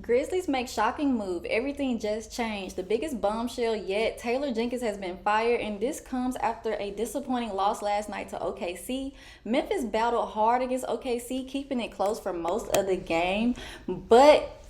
Grizzlies make shocking move. Everything just changed. The biggest bombshell yet. Taylor Jenkins has been fired, and this comes after a disappointing loss last night to OKC. Memphis battled hard against OKC, keeping it close for most of the game, but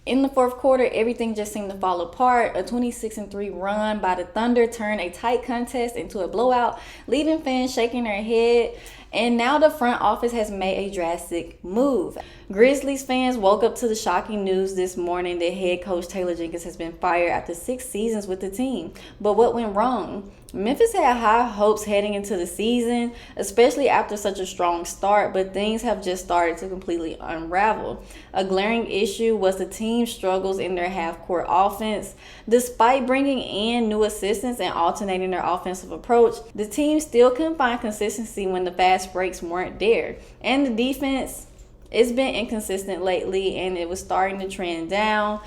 in the fourth quarter, everything just seemed to fall apart. A 26-3 run by the Thunder turned a tight contest into a blowout, leaving fans shaking their head. And now the front office has made a drastic move. Grizzlies fans woke up to the shocking news this morning that head coach Taylor Jenkins has been fired after 6 seasons with the team. But what went wrong? Memphis had high hopes heading into the season, especially after such a strong start, but things have just started to completely unravel. A glaring issue was the team's struggles in their half-court offense. Despite bringing in new assistants and alternating their offensive approach, the team still couldn't find consistency when the fast breaks weren't there. And the defense, it's been inconsistent lately, and it was starting to trend down.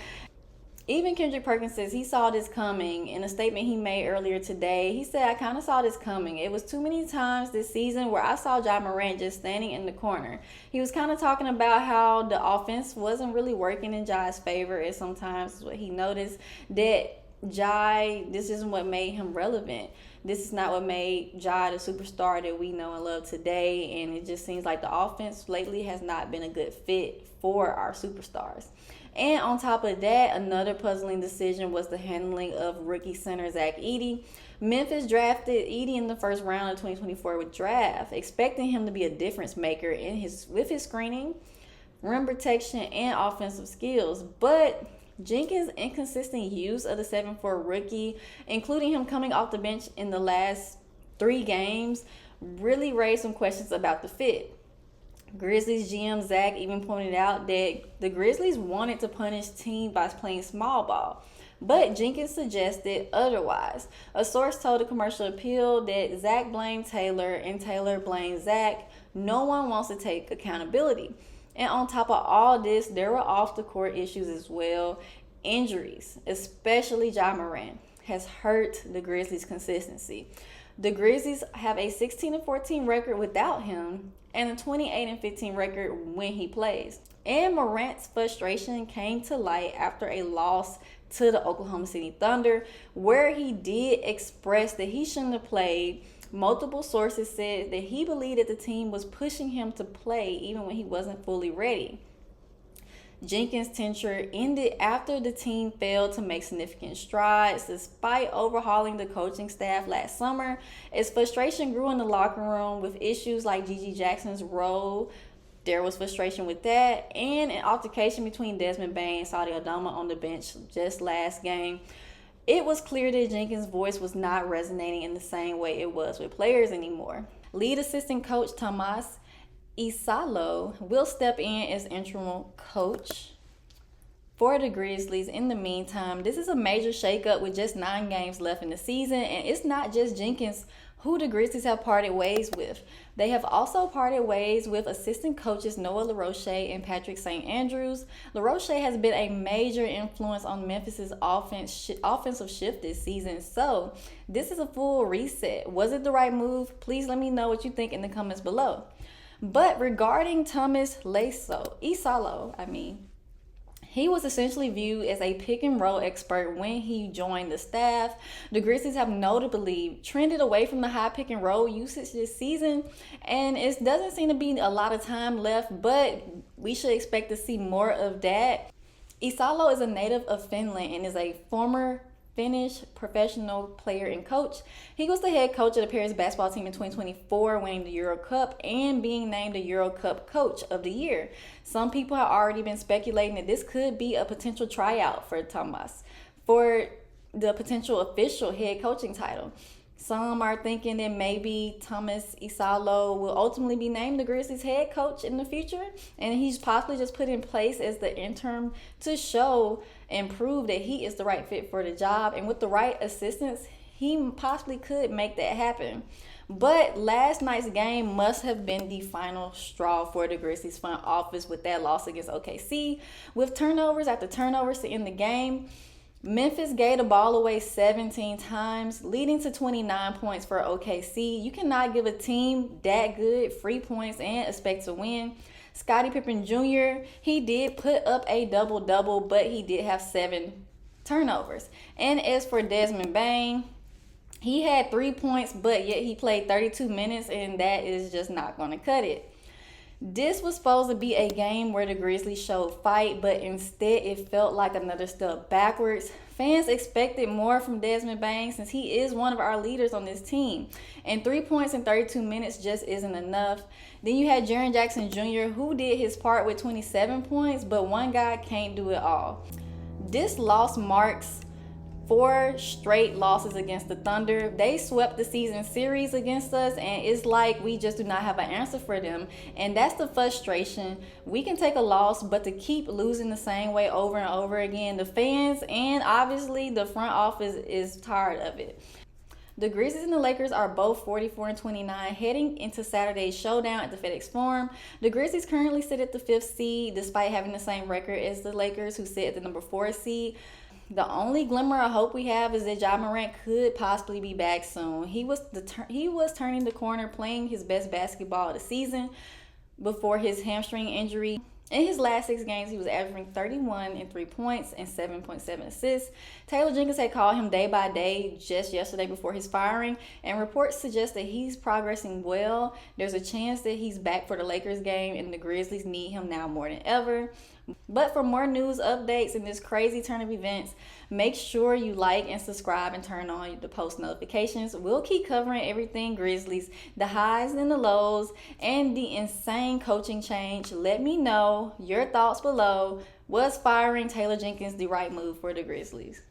Even Kendrick Perkins says he saw this coming. In a statement he made earlier today, he said, "I kind of saw this coming. It was too many times this season where I saw Ja Morant just standing in the corner." He was kind of talking about how the offense wasn't really working in Ja's favor, and sometimes what he noticed that this isn't what made him relevant. This is not what made Ja the superstar that we know and love today, and it just seems like the offense lately has not been a good fit for our superstars. And on top of that, another puzzling decision was the handling of rookie center Zach Edey. Memphis drafted Edey in the first round of 2024 draft, expecting him to be a difference maker with his screening, rim protection, and offensive skills. But Jenkins' inconsistent use of the 7'4" rookie, including him coming off the bench in the last 3 games, really raised some questions about the fit. Grizzlies GM Zach even pointed out that the Grizzlies wanted to punish team by playing small ball, but Jenkins suggested otherwise. A source told the Commercial Appeal that Zach blamed Taylor and Taylor blamed Zach. No one wants to take accountability. And on top of all this, there were off-the-court issues as well. Injuries, especially Ja Morant, has hurt the Grizzlies' consistency. The Grizzlies have a 16-14 record without him and a 28-15 record when he plays. And Morant's frustration came to light after a loss to the Oklahoma City Thunder, where he did express that he shouldn't have played. Multiple sources said that he believed that the team was pushing him to play even when he wasn't fully ready. Jenkins' tenure ended after the team failed to make significant strides despite overhauling the coaching staff last summer. As frustration grew in the locker room with issues like Gigi Jackson's role, there was frustration with that, and an altercation between Desmond Bane and Saudi Adama on the bench just last game. It was clear that Jenkins' voice was not resonating in the same way it was with players anymore. Lead assistant coach Tuomas Iisalo will step in as interim coach for the Grizzlies. In the meantime, this is a major shakeup with just 9 games left in the season, and it's not just Jenkins who the Grizzlies have parted ways with. They have also parted ways with assistant coaches Noah LaRoche and Patrick St. Andrews. LaRoche has been a major influence on Memphis's offensive shift this season, so this is a full reset. Was it the right move? Please let me know what you think in the comments below. But regarding Tuomas Iisalo, he was essentially viewed as a pick and roll expert when he joined the staff. The Grizzlies have notably trended away from the high pick and roll usage this season, and it doesn't seem to be a lot of time left, but we should expect to see more of that. Iisalo is a native of Finland and is a former Finnish professional player and coach. He was the head coach of the Paris basketball team in 2024, winning the Euro Cup and being named the Euro Cup Coach of the Year. Some people have already been speculating that this could be a potential tryout for Tuomas for the potential official head coaching title. Some are thinking that maybe Tuomas Iisalo will ultimately be named the Grizzlies head coach in the future, and he's possibly just put in place as the interim to show and prove that he is the right fit for the job. And with the right assistance, he possibly could make that happen. But last night's game must have been the final straw for the Grizzlies front office with that loss against OKC. With turnovers after turnovers to end the game, Memphis gave the ball away 17 times, leading to 29 points for OKC. You cannot give a team that good free points and expect to win. Scottie Pippen Jr., he did put up a double-double, but he did have 7 turnovers. And as for Desmond Bane, he had 3 points, but yet he played 32 minutes, and that is just not going to cut it. This was supposed to be a game where the Grizzlies showed fight, but instead it felt like another step backwards. Fans expected more from Desmond Bane since he is one of our leaders on this team. And 3 points in 32 minutes just isn't enough. Then you had Jaren Jackson Jr., who did his part with 27 points, but one guy can't do it all. This loss marks 4 straight losses against the Thunder. They swept the season series against us, and it's like we just do not have an answer for them. And that's the frustration. We can take a loss, but to keep losing the same way over and over again, the fans and obviously the front office is tired of it. The Grizzlies and the Lakers are both 44-29 heading into Saturday's showdown at the FedEx Forum. The Grizzlies currently sit at the 5th seed despite having the same record as the Lakers, who sit at the number 4 seed. The only glimmer of hope we have is that Ja Morant could possibly be back soon. He was turning the corner, playing his best basketball of the season before his hamstring injury. In his last 6 games, he was averaging 31 and 3 points and 7.7 assists. Taylor Jenkins had called him day by day just yesterday before his firing, and reports suggest that he's progressing well. There's a chance that he's back for the Lakers game, and the Grizzlies need him now more than ever. But for more news updates in this crazy turn of events, make sure you like and subscribe and turn on the post notifications. We'll keep covering everything Grizzlies, the highs and the lows, and the insane coaching change. Let me know your thoughts below. Was firing Taylor Jenkins the right move for the Grizzlies?